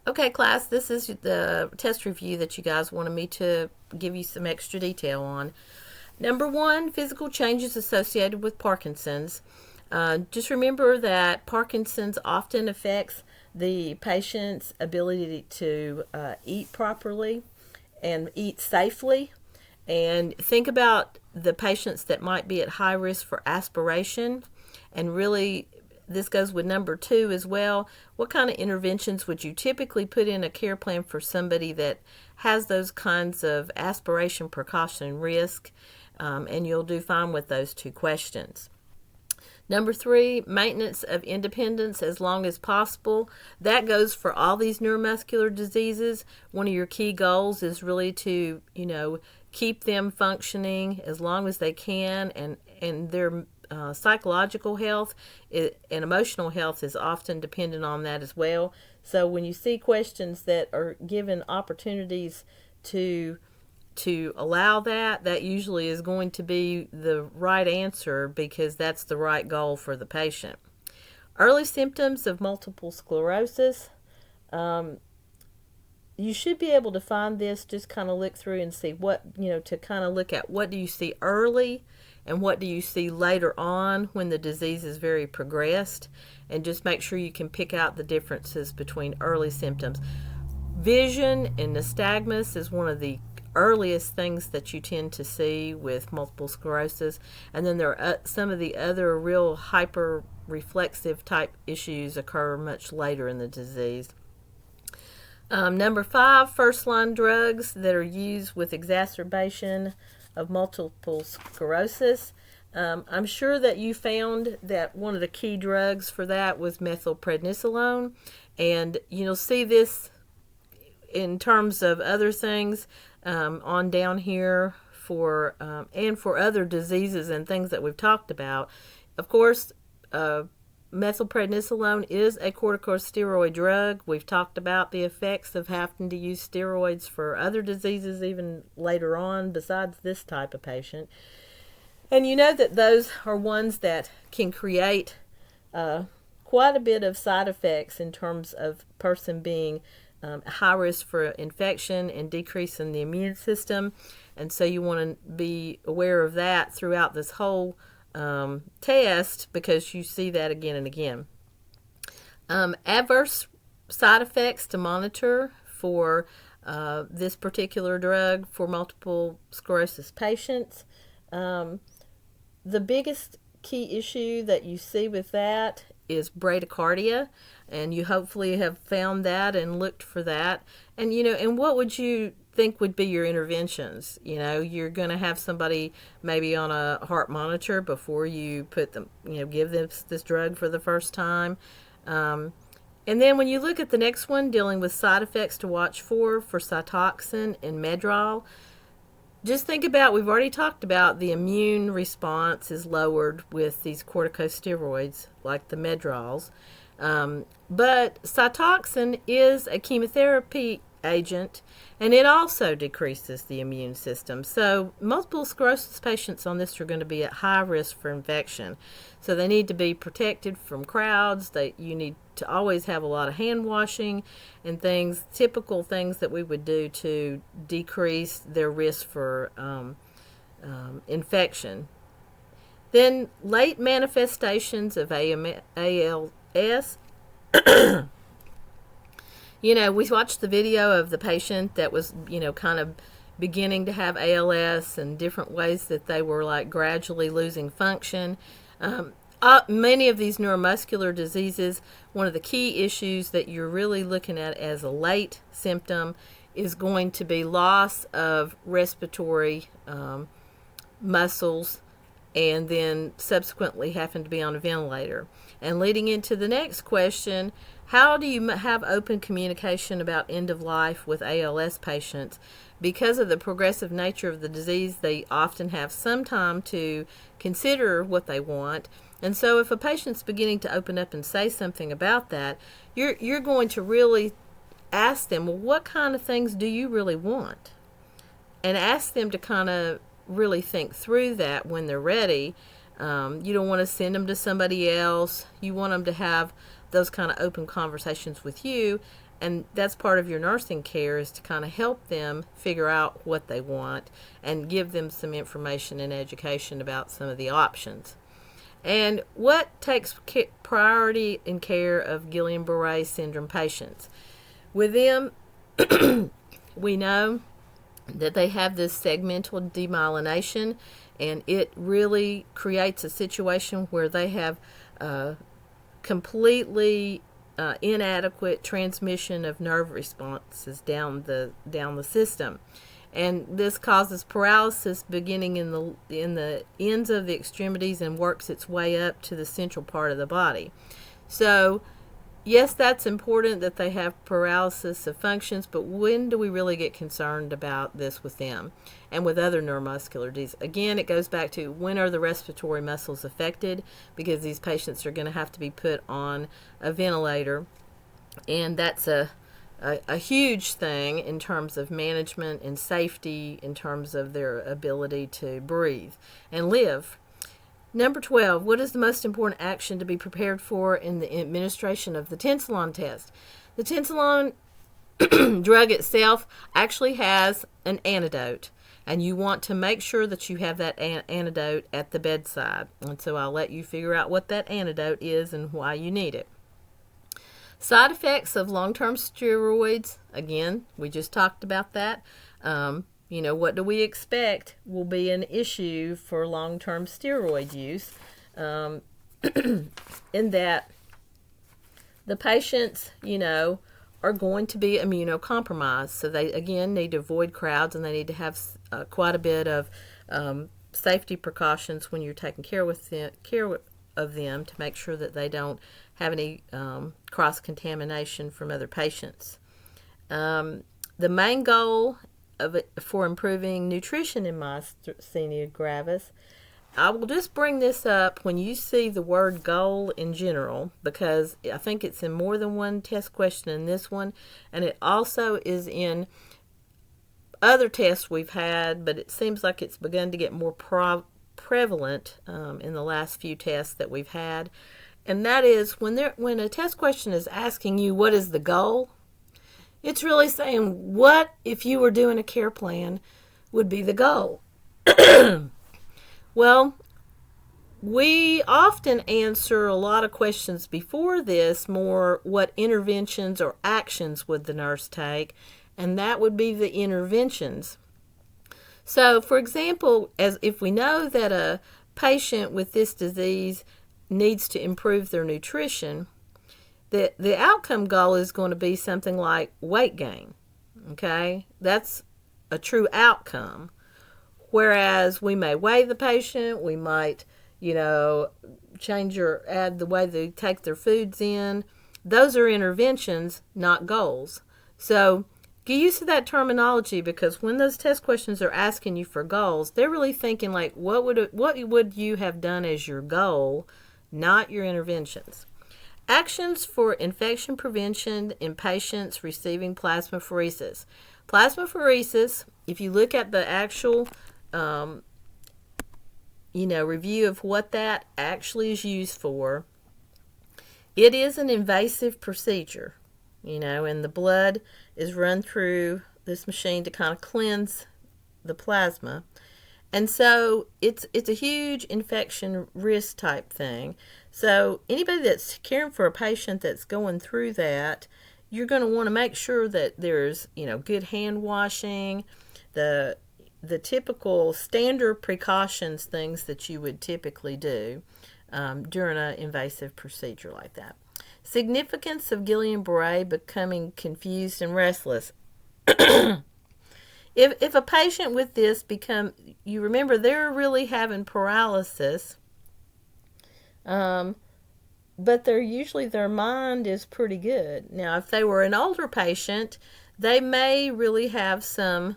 Okay, class, this is the test review that you guys wanted me to give you some extra detail on. Number one, physical changes associated with Parkinson's. Just remember that Parkinson's often affects the patient's ability to eat properly and eat safely. And think about the patients that might be at high risk for aspiration. And really, this goes with number two as well. What kind of interventions would you typically put in a care plan for somebody that has those kinds of aspiration, precaution, risk? And you'll do fine with those two questions. Number three, maintenance of independence as long as possible. That goes for all these neuromuscular diseases. One of your key goals is really to, keep them functioning as long as they can, and their psychological health and emotional health is often dependent on that as well. So when you see questions that are given opportunities to allow that, that usually is going to be the right answer because that's the right goal for the patient. Early symptoms of multiple sclerosis. You should be able to find this, just kind of look through and see what, to kind of look at what do you see early and what do you see later on when the disease is very progressed, and just make sure you can pick out the differences between early symptoms. Vision and nystagmus is one of the earliest things that you tend to see with multiple sclerosis, and then there are some of the other real hyper reflexive type issues occur much later in the disease. Number five, first line drugs that are used with exacerbation of multiple sclerosis. I'm sure that you found that one of the key drugs for that was methylprednisolone, and you'll see this in terms of other things on down here for and for other diseases and things that we've talked about. Of course, methylprednisolone is a corticosteroid drug. We've talked about the effects of having to use steroids for other diseases even later on besides this type of patient. And you know that those are ones that can create quite a bit of side effects in terms of person being high risk for infection and decrease in the immune system. And so you want to be aware of that throughout this whole test, because you see that again and again. Adverse side effects to monitor for this particular drug for multiple sclerosis patients. The biggest key issue that you see with that is bradycardia, and you hopefully have found that and looked for that. And and what would you think would be your interventions? You're going to have somebody maybe on a heart monitor before you put them, give this drug for the first time. And then when you look at the next one, dealing with side effects to watch for Cytoxan and Medrol, just think about, we've already talked about the immune response is lowered with these corticosteroids like the Medrols. But Cytoxan is a chemotherapy agent, and it also decreases the immune system. So multiple sclerosis patients on this are going to be at high risk for infection. So they need to be protected from crowds. You need to always have a lot of hand washing and things, typical things that we would do to decrease their risk for infection. Then late manifestations of ALS. We watched the video of the patient that was, kind of beginning to have ALS and different ways that they were like gradually losing function. Many of these neuromuscular diseases, one of the key issues that you're really looking at as a late symptom is going to be loss of respiratory muscles, and then subsequently having to be on a ventilator. And leading into the next question, how do you have open communication about end of life with ALS patients? Because of the progressive nature of the disease, they often have some time to consider what they want. And so if a patient's beginning to open up and say something about that, you're going to really ask them, well, what kind of things do you really want? And ask them to kind of really think through that when they're ready. You don't want to send them to somebody else. You want them to have those kind of open conversations with you. And that's part of your nursing care, is to kind of help them figure out what they want and give them some information and education about some of the options. And what takes priority in care of Guillain-Barré syndrome patients? With them, we know that they have this segmental demyelination, and it really creates a situation where they have completely inadequate transmission of nerve responses down the system, and this causes paralysis beginning in the ends of the extremities and works its way up to the central part of the body. So yes, that's important that they have paralysis of functions, but when do we really get concerned about this with them and with other neuromuscular disease? Again, it goes back to, when are the respiratory muscles affected? Because these patients are going to have to be put on a ventilator, and that's a huge thing in terms of management and safety, in terms of their ability to breathe and live. Number 12, what is the most important action to be prepared for in the administration of the Tensilon test? The Tensilon drug itself actually has an antidote, and you want to make sure that you have that antidote at the bedside. And so I'll let you figure out what that antidote is and why you need it. Side effects of long-term steroids, again, we just talked about that. What do we expect will be an issue for long-term steroid use, in that the patients, are going to be immunocompromised. So they, again, need to avoid crowds, and they need to have quite a bit of safety precautions when you're taking care of them, to make sure that they don't have any cross-contamination from other patients. The main goal for improving nutrition in myasthenia gravis, I will just bring this up when you see the word goal in general, because I think it's in more than one test question in this one, and it also is in other tests we've had, but it seems like it's begun to get more prevalent in the last few tests that we've had. And that is, when a test question is asking you what is the goal, it's really saying, what, if you were doing a care plan, would be the goal? Well, we often answer a lot of questions before this more, what interventions or actions would the nurse take, and that would be the interventions. So, for example, as if we know that a patient with this disease needs to improve their nutrition, the outcome goal is going to be something like weight gain. Okay? That's a true outcome. Whereas we may weigh the patient, we might, change or add the way they take their foods in. Those are interventions, not goals. So get used to that terminology, because when those test questions are asking you for goals, they're really thinking like, what would you have done as your goal, not your interventions. Actions for infection prevention in patients receiving plasmapheresis. Plasmapheresis, if you look at the actual review of what that actually is used for, it is an invasive procedure, and the blood is run through this machine to kind of cleanse the plasma. And so it's a huge infection risk type thing. So anybody that's caring for a patient that's going through that, you're going to want to make sure that there's, good hand washing, the typical standard precautions, things that you would typically do during an invasive procedure like that. Significance of Guillain-Barré becoming confused and restless. If a patient with this you remember they're really having paralysis, but their mind is pretty good. Now, if they were an older patient, they may really have some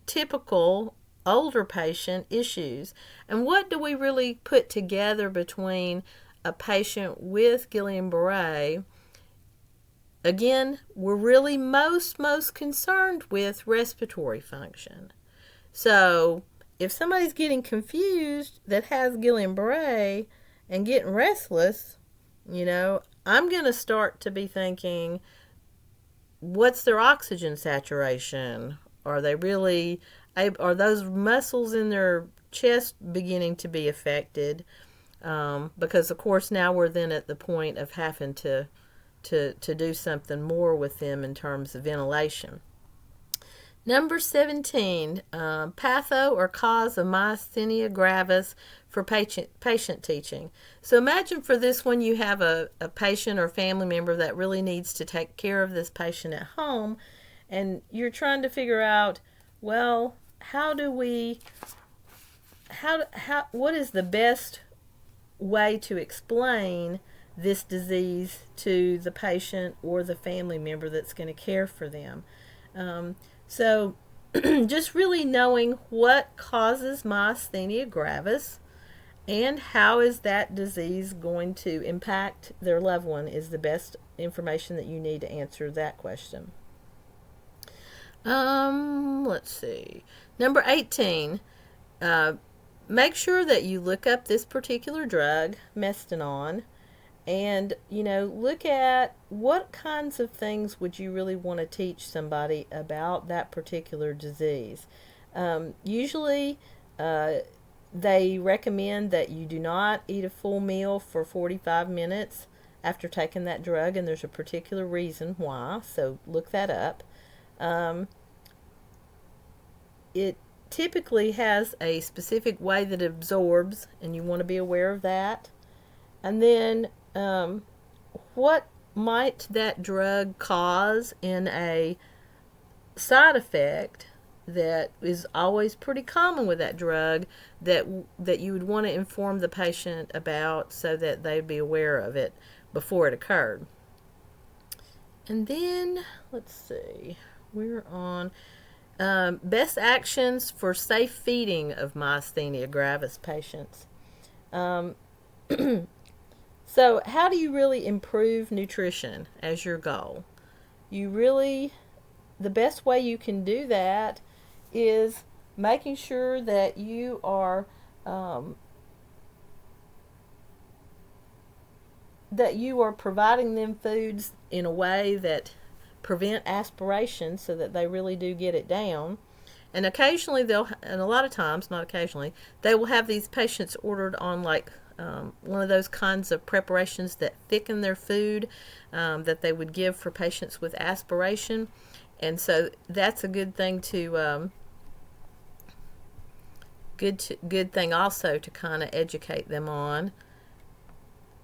typical older patient issues. And what do we really put together between a patient with Guillain-Barré? Again, we're really most concerned with respiratory function. So if somebody's getting confused that has Guillain-Barré and getting restless, I'm going to start to be thinking, what's their oxygen saturation? Are they really, are those muscles in their chest beginning to be affected? Because of course now we're then at the point of having to do something more with them in terms of ventilation. Number 17, patho or cause of myasthenia gravis for patient teaching. So imagine for this one you have a patient or family member that really needs to take care of this patient at home, and you're trying to figure out, well, how do we, what is the best way to explain this disease to the patient or the family member that's going to care for them. So just really knowing what causes myasthenia gravis and how is that disease going to impact their loved one is the best information that you need to answer that question. Let's see. Number 18, make sure that you look up this particular drug, Mestinon, and look at what kinds of things would you really want to teach somebody about that particular disease. Usually they recommend that you do not eat a full meal for 45 minutes after taking that drug, and there's a particular reason why, so look that up. It typically has a specific way that it absorbs, and you want to be aware of that. And then what might that drug cause in a side effect that is always pretty common with that drug that you would want to inform the patient about so that they'd be aware of it before it occurred. And then, let's see, we're on best actions for safe feeding of myasthenia gravis patients. So how do you really improve nutrition as your goal? The best way you can do that is making sure that you are providing them foods in a way that prevent aspiration so that they really do get it down. And occasionally and a lot of times, not occasionally, they will have these patients ordered on one of those kinds of preparations that thicken their food that they would give for patients with aspiration. And so that's a good thing good thing also to kind of educate them on.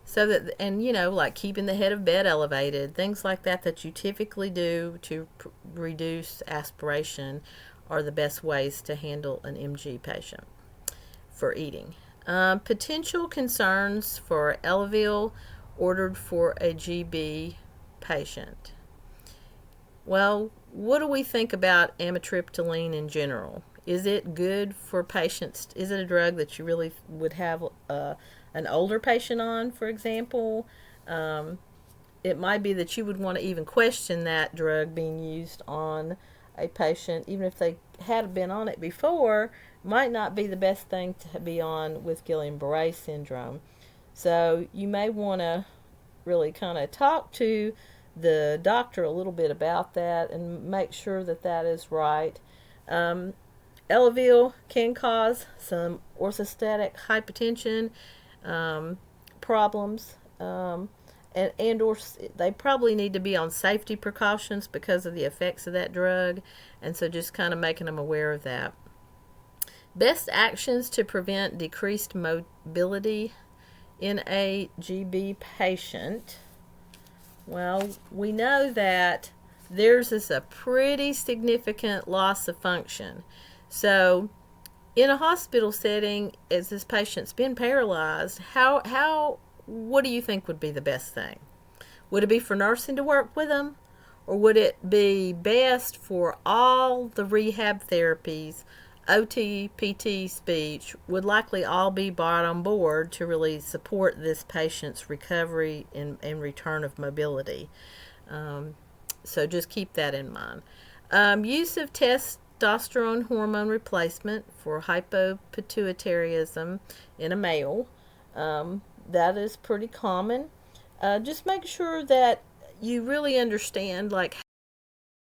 So that, and like keeping the head of bed elevated, things like that you typically do to reduce aspiration are the best ways to handle an MG patient for eating. Potential concerns for Elavil ordered for a GB patient. Well, what do we think about amitriptyline in general? Is it good for patients? Is it a drug that you really would have an older patient on, for example? It might be that you would want to even question that drug being used on a patient, even if they had been on it before, might not be the best thing to be on with Guillain-Barré syndrome. So you may want to really kind of talk to the doctor a little bit about that and make sure that that is right. Elavil can cause some orthostatic hypotension problems, and or they probably need to be on safety precautions because of the effects of that drug, and so just kind of making them aware of that. Best actions to prevent decreased mobility in a GB patient. Well, we know that theirs is a pretty significant loss of function. So in a hospital setting, as this patient's been paralyzed, what do you think would be the best thing? Would it be for nursing to work with them? Or would it be best for all the rehab therapies, OT, PT, speech, would likely all be brought on board to really support this patient's recovery and return of mobility? So just keep that in mind. Use of testosterone hormone replacement for hypopituitarism in a male. That is pretty common. Just make sure that you really understand like